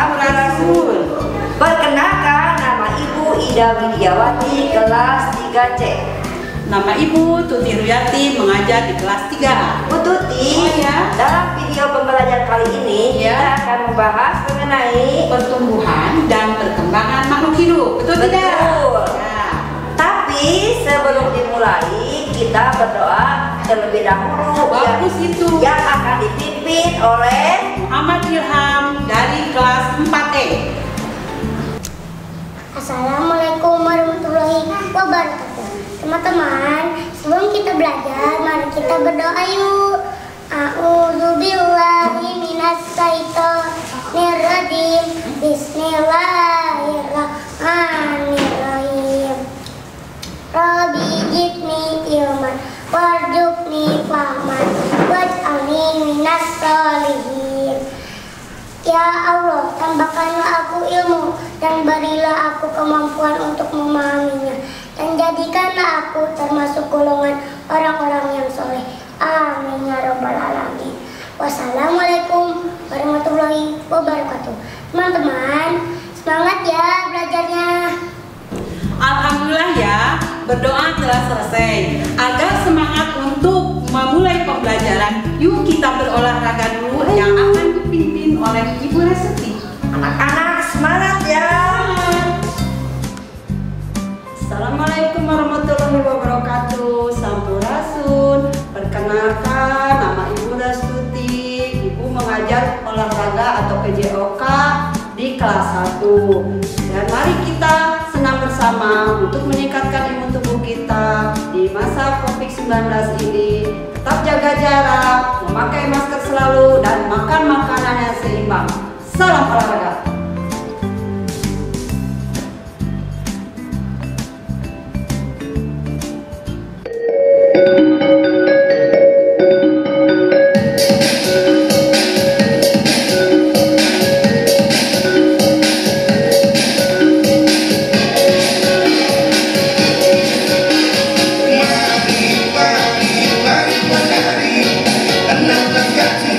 Samsurasul. Perkenalkan, nama Ibu Ida Widiawati, kelas 3C. Nama Ibu Tuti Ruyati, mengajar di kelas 3A. Bu Tuti, dalam video pembelajaran kali ini kita akan membahas mengenai pertumbuhan dan perkembangan makhluk hidup. Betul tidak? Betul. Ya. Tapi sebelum dimulai, kita berdoa terlebih dahulu Bagus itu. yang akan dipimpin oleh Muhammad Ilham dari kelas 4E. Assalamualaikum warahmatullahi wabarakatuh. Teman-teman, sebelum kita belajar, mari kita berdoa yuk. A'udzubillahi minasyaitonir rajim. Bismillahirrahmanirrahim. Rabbi zidni ilman warzuqni fahman waj'alni minas sholihin. Ya Allah, tambahkanlah aku ilmu dan berilah aku kemampuan untuk memahaminya, dan jadikanlah aku termasuk golongan orang-orang yang soleh. Amin ya rabbal alamin. Wassalamualaikum warahmatullahi wabarakatuh. Teman-teman, semangat ya belajarnya. Alhamdulillah ya, berdoa telah selesai. Agar semangat untuk memulai pembelajaran, yuk kita berolahraga dulu yang akan dipimpin oleh Ibu Restuti. anak-anak. Semangat ya. Assalamualaikum warahmatullahi wabarakatuh. Sampurasun. Perkenalkan, nama Ibu Restuti. Ibu mengajar olahraga atau PJOK di kelas 1. Dan mari kita senam bersama untuk meningkatkan imun tubuh kita di masa COVID-19 ini. Tetap jaga jarak, memakai masker selalu, dan makan makanan yang seimbang. Salam olahraga.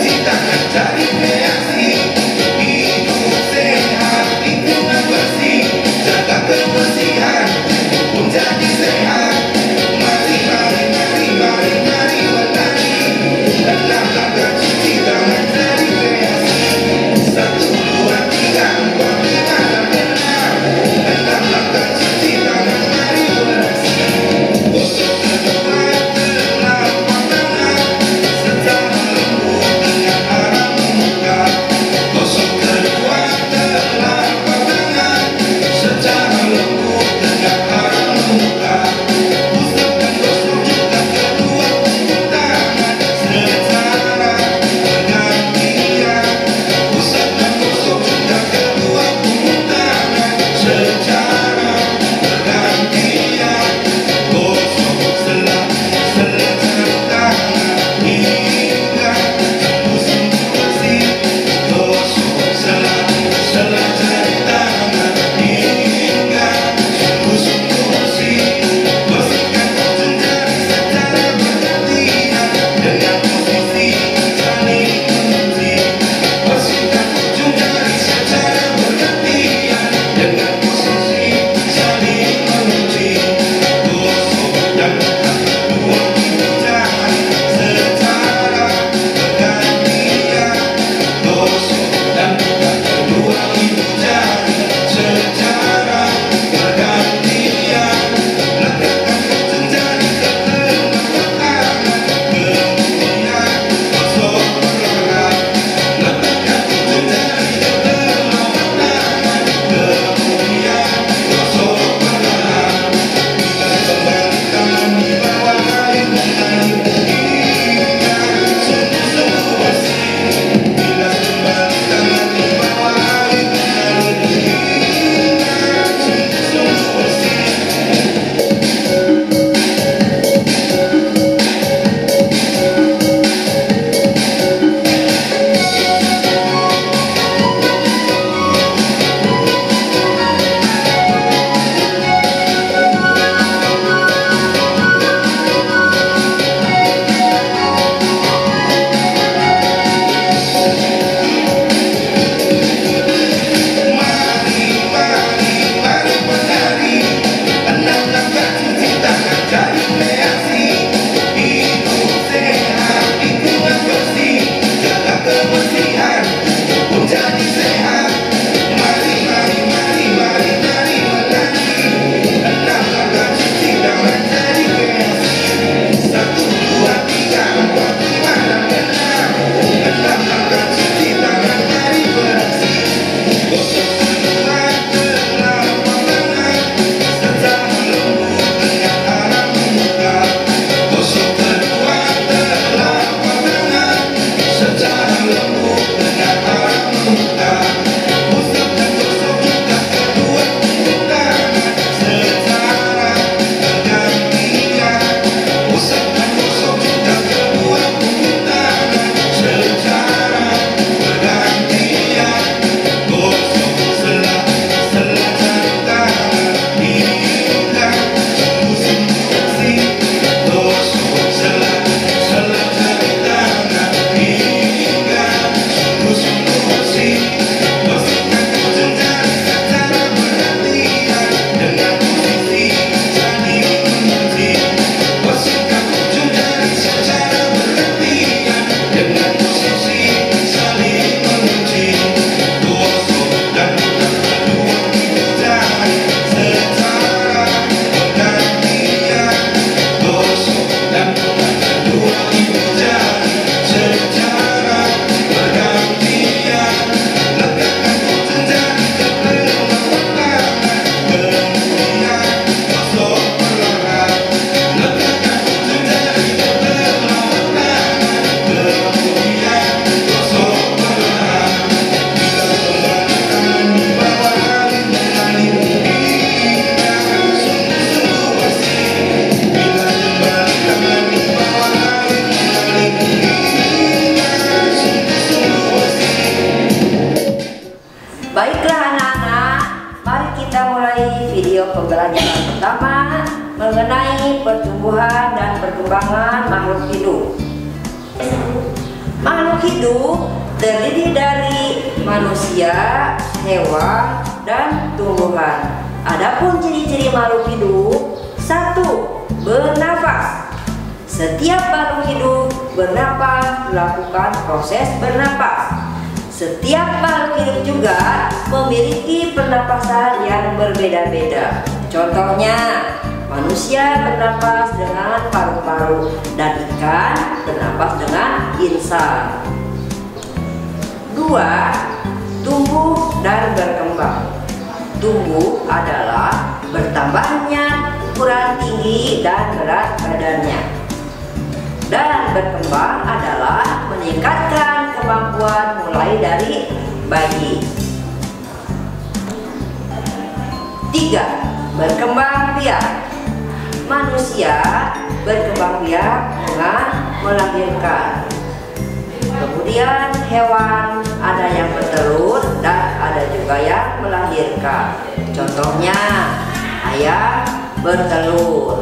Cita mencari kreasi, hidup Baiklah anak-anak, mari kita mulai video pembelajaran pertama mengenai pertumbuhan dan perkembangan makhluk hidup. Makhluk hidup terdiri dari manusia, hewan, dan tumbuhan. Adapun ciri-ciri makhluk hidup: 1. Bernafas. Setiap makhluk hidup bernapas melakukan proses bernapas. Setiap makhluk hidup juga memiliki pernapasan yang berbeda-beda. Contohnya, manusia bernapas dengan paru-paru dan ikan bernapas dengan insan. 2. Tumbuh dan berkembang. Tumbuh adalah bertambahnya ukuran tinggi dan berat badannya. Dan berkembang adalah meningkatkan kemampuan mulai dari bayi. 3. Berkembang biak. Manusia berkembang biak dengan melahirkan. Kemudian hewan ada yang bertelur dan ada juga yang melahirkan. Contohnya ayam bertelur,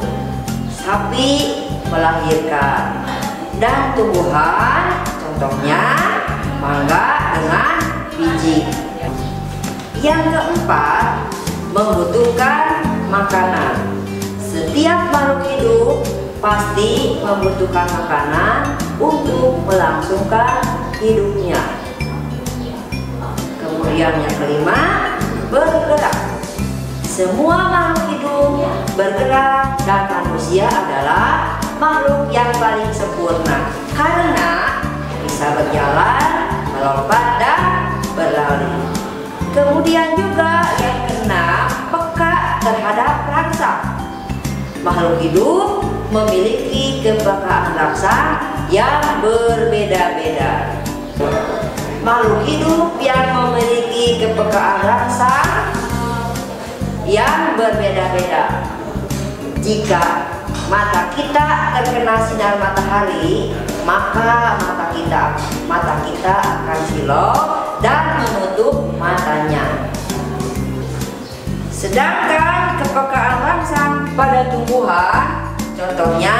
sapi melahirkan, dan tumbuhan contohnya mangga dengan biji. Yang keempat, membutuhkan makanan. Setiap makhluk hidup pasti membutuhkan makanan untuk melangsungkan hidupnya. Kemudian yang kelima, bergerak. Semua makhluk hidup bergerak dan manusia adalah makhluk yang paling sempurna karena bisa berjalan, melompat, dan berlari. Kemudian juga yang keenam, peka terhadap rangsang. Makhluk hidup memiliki kepekaan rangsang yang berbeda-beda. Makhluk hidup yang memiliki kepekaan rangsang yang berbeda-beda. Jika mata kita terkena sinar matahari, maka mata kita akan silau dan menutup matanya. Sedangkan kepekaan rangsang pada tumbuhan, contohnya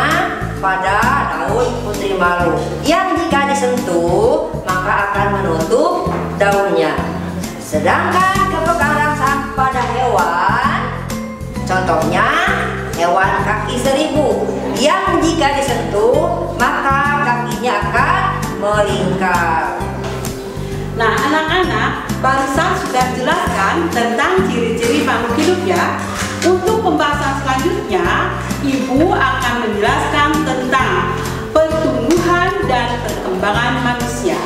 pada daun putri malu, yang jika disentuh maka akan menutup daunnya. Sedangkan kepekaan rangsang pada hewan, contohnya hewan kaki seribu, yang jika disentuh maka kakinya akan melingkar. Nah, anak-anak, barusan sudah jelaskan tentang ciri-ciri makhluk hidup ya. Untuk pembahasan selanjutnya, Ibu akan menjelaskan tentang pertumbuhan dan perkembangan manusia.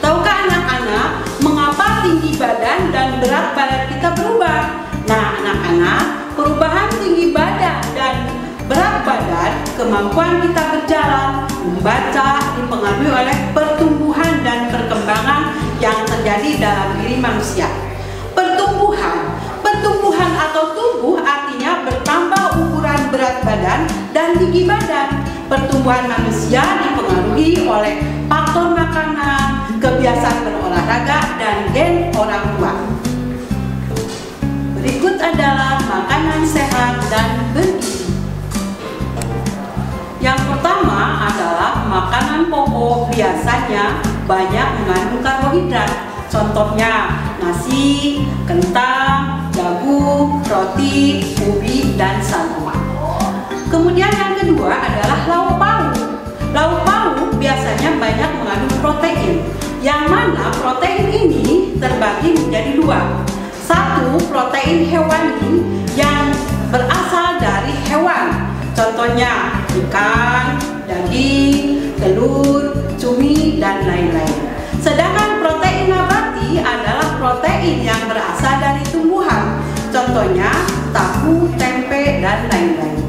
Tahukah anak-anak mengapa tinggi badan dan berat badan kita berubah? Nah, anak-anak, perubahan tinggi badan dan berat badan, kemampuan kita berjalan, membaca dipengaruhi oleh pertumbuhan dan perkembangan yang terjadi dalam diri manusia. Pertumbuhan atau tumbuh artinya bertambah ukuran berat badan dan tinggi badan. Pertumbuhan manusia dipengaruhi oleh faktor makanan, kebiasaan berolahraga, dan gen orang tua. Berikut adalah makanan sehat dan bergizi. Yang pertama adalah makanan pokok biasanya banyak mengandung karbohidrat. Contohnya nasi, kentang, jagung, roti, ubi, dan sagu. Kemudian yang kedua adalah lauk pauk. Lauk pauk biasanya banyak mengandung protein, yang mana protein ini terbagi menjadi dua. Satu, protein hewani yang berasal dari hewan, contohnya ikan, daging, telur, cumi, dan lain-lain. Sedangkan protein nabati adalah protein yang berasal dari tumbuhan, contohnya tahu, tempe, dan lain-lain.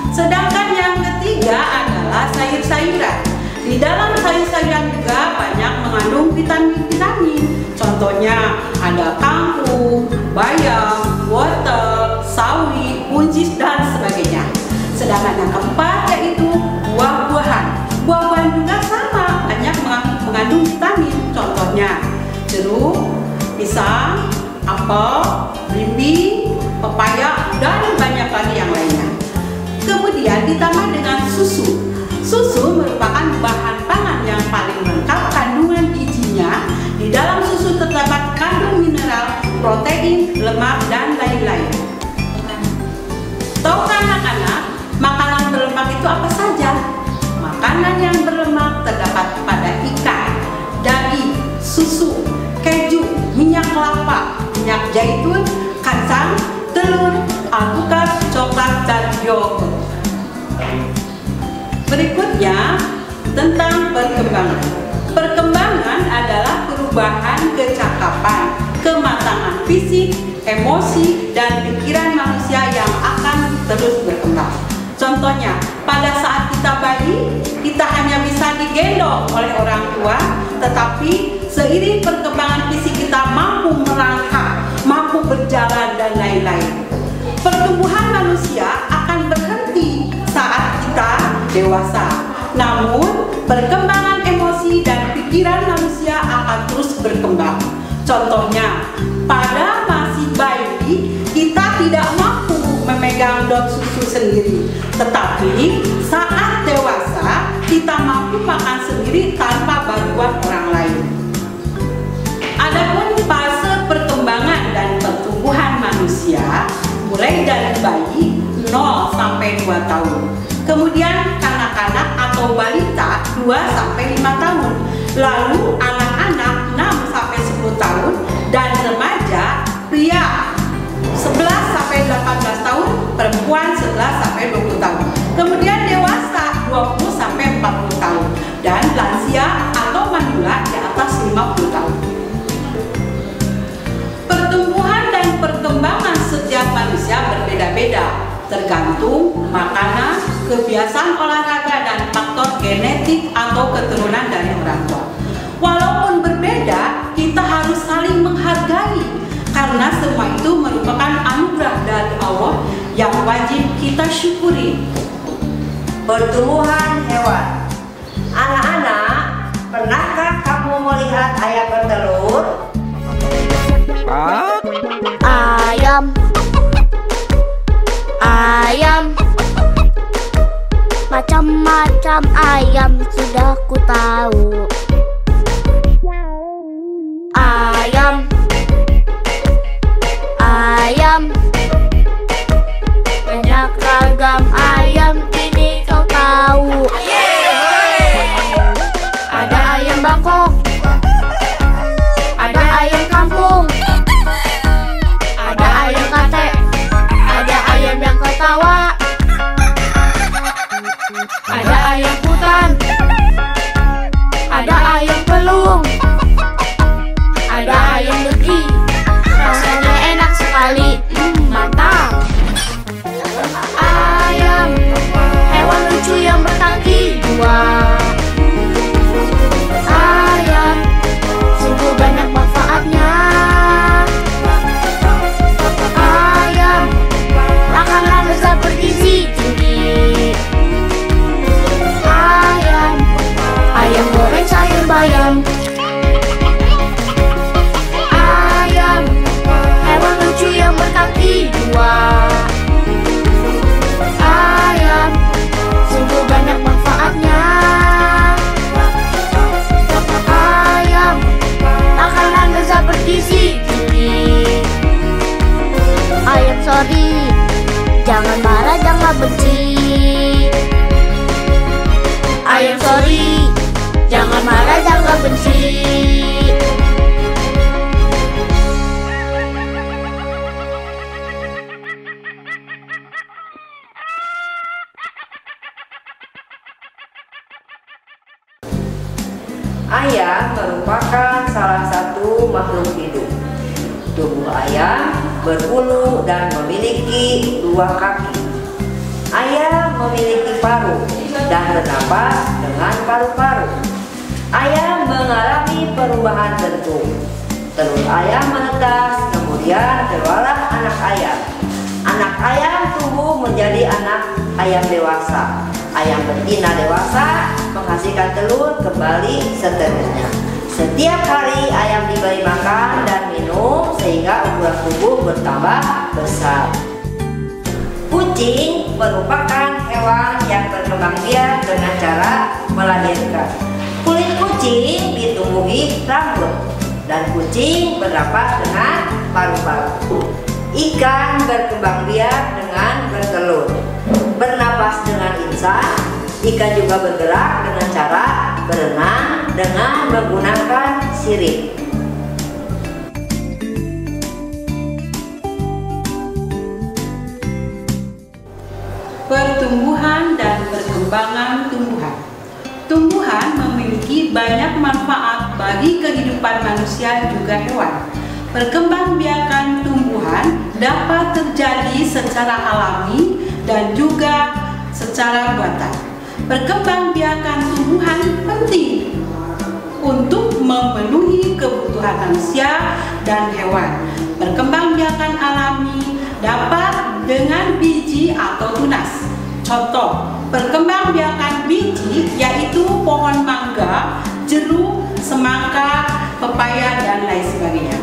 Sedangkan yang ketiga adalah sayur-sayuran. Di dalam sayur-sayuran juga banyak mengandung vitamin-vitamin. Contohnya ada kangkung, bayam, wortel, sawi, buncis, dan sebagainya. Sedangkan yang keempat yaitu buah-buahan. Buah-buahan juga sama, banyak mengandung vitamin. Contohnya jeruk, pisang, apel, belimbing, pepaya, dan banyak lagi yang lainnya. Kemudian ditambah dengan susu. Susu merupakan bahan pangan yang paling lengkap kandungan gizinya. Di dalam susu terdapat kandung mineral, protein, lemak, dan lain-lain. Tahukah anak-anak, makanan berlemak itu apa saja? Makanan yang berlemak terdapat pada ikan, daging, susu, keju, minyak kelapa, minyak zaitun, kacang, telur, alpukat, coklat, dan yogurt. Berikutnya tentang perkembangan. Perkembangan adalah perubahan kecakapan, kematangan fisik, emosi, dan pikiran manusia yang akan terus berkembang. Contohnya, pada saat kita bayi, kita hanya bisa digendong oleh orang tua, tetapi seiring perkembangan fisik kita mampu merangkak, mampu berjalan, dan lain-lain. Pertumbuhan manusia akan berhenti saat kita dewasa. Namun, perkembangan emosi dan pikiran manusia akan terus berkembang. Contohnya, pada masih bayi, kita tidak mampu memegang dot susu sendiri. Tetapi, saat dewasa, kita mampu makan sendiri tanpa bantuan orang lain. Adapun fase perkembangan dan pertumbuhan manusia mulai dari bayi 0 sampai 2 tahun. Kemudian kanak-kanak atau balita 2 sampai 5 tahun. Lalu anak-anak 6 sampai 10 tahun dan remaja pria 11 sampai 18 tahun, perempuan 11 sampai 20 tahun. Kemudian dewasa 20 sampai 40 tahun dan lansia atau manula di atas 50 tahun. Pertumbuhan dan perkembangan setiap manusia berbeda-beda, tergantung makanan, kebiasaan olahraga, dan faktor genetik atau keturunan dari orang tua. Walaupun berbeda, kita harus saling menghargai karena semua itu merupakan anugerah dari Allah yang wajib kita syukuri. Pertumbuhan hewan. Anak-anak, pernahkah kamu melihat ayam bertelur? Ayam, ayam, macam-macam ayam sudah ku tahu. Ayam, ayam, banyak ragam ayam ini kau tahu. Ada ayam bangkok, ada ayam kampung, ada ayam kate, ada ayam yang ketawa, ada ayam hutan, ada ayam pelung, ada ayam negeri. Rasanya enak sekali, mantap. Ayam, hewan lucu yang berkaki 2. Ayam, sungguh banyak manfaatnya. Ayam, makanan lezat bergizi tinggi. Ayam, ayam goreng sayur bayam. Ayam, hewan lucu yang berkaki 2. Ayam, sungguh banyak manfaatnya. Ayam, makanan lezat bergizi tinggi. Ayam sorry, jangan marah, jangan benci. Ayam sorry, jangan marah, jangan benci. Ayam merupakan salah satu makhluk hidup. Tubuh ayam berbulu dan memiliki 2 kaki. Ayam memiliki paruh dan bernapas dengan paru-paru. Ayam mengalami perubahan bentuk. Telur ayam menetas, kemudian keluarlah anak ayam. Anak ayam tumbuh menjadi anak ayam dewasa. Ayam betina dewasa menghasilkan telur kembali seterusnya. Setiap hari ayam diberi makan dan minum sehingga ukuran tubuh bertambah besar. Kucing merupakan hewan yang berkembang biak dengan cara melahirkan. Kulit kucing ditumbuhi rambut dan kucing bernapas dengan paru-paru. Ikan berkembang biak dengan bertelur. Bernapas dengan insan. Ikan juga bergerak dengan cara berenang dengan menggunakan sirip. Pertumbuhan dan perkembangan tumbuhan. Tumbuhan memiliki banyak manfaat bagi kehidupan manusia juga hewan. Perkembangbiakan tumbuhan dapat terjadi secara alami dan juga secara buatan. Perkembangbiakan tumbuhan penting untuk memenuhi kebutuhan manusia dan hewan. Perkembangbiakan alami dapat dengan biji atau tunas. Contoh, perkembangbiakan biji yaitu pohon mangga, jeruk, semangka, pepaya, dan lain sebagainya.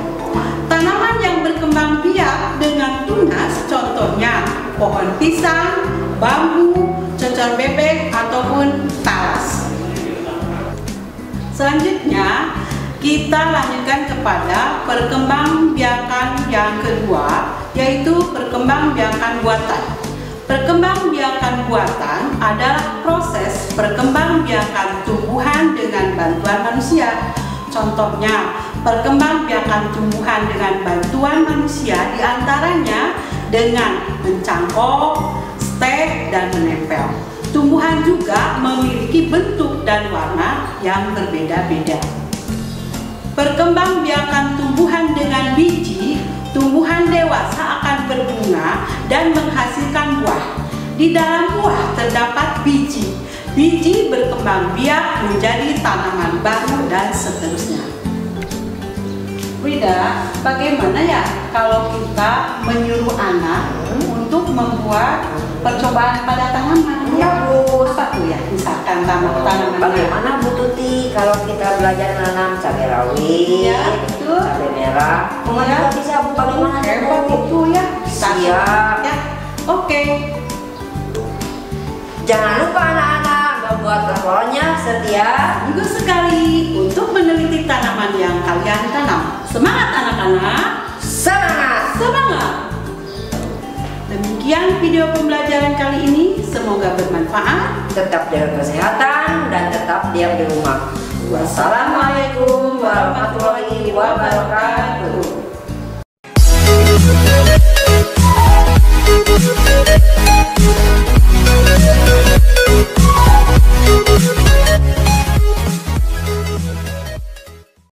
Tanaman yang berkembang biak dengan tunas contohnya pohon pisang, bambu, cocor bebek, ataupun talas. Selanjutnya, kita lanjutkan kepada perkembangbiakan yang kedua, yaitu perkembangbiakan buatan. Perkembangbiakan buatan adalah proses perkembangbiakan tumbuhan dengan bantuan manusia. Contohnya, perkembangbiakan tumbuhan dengan bantuan manusia diantaranya dengan mencangkok, stek, dan menempel. Tumbuhan juga memiliki bentuk dan warna yang berbeda-beda. Perkembangbiakan tumbuhan dengan biji, tumbuhan dewasa akan berbunga dan menghasilkan buah. Di dalam buah terdapat biji. Biji berkembang biak menjadi tanaman baru dan seterusnya. Frida, bagaimana ya kalau kita menyuruh anak untuk membuat percobaan pada tanaman? Ya Bu, Apa tuh ya? Misalkan tanaman. bagaimana Bu Tuti kalau kita belajar menanam cabai rawit, Ya, betul. cabai merah? Mama Ya. juga bisa Bu, bagaimana Hebat Bu? itu ya. Siap. Ya, oke. Jangan lupa anak-anak membuat laporannya setiap Minggu sekali untuk meneliti tanaman yang kalian tanam. Semangat anak-anak! semangat. Semangat! Demikian video pembelajaran kali ini. Semoga bermanfaat. Tetap jaga kesehatan dan tetap diam di rumah. Wassalamualaikum warahmatullahi wabarakatuh.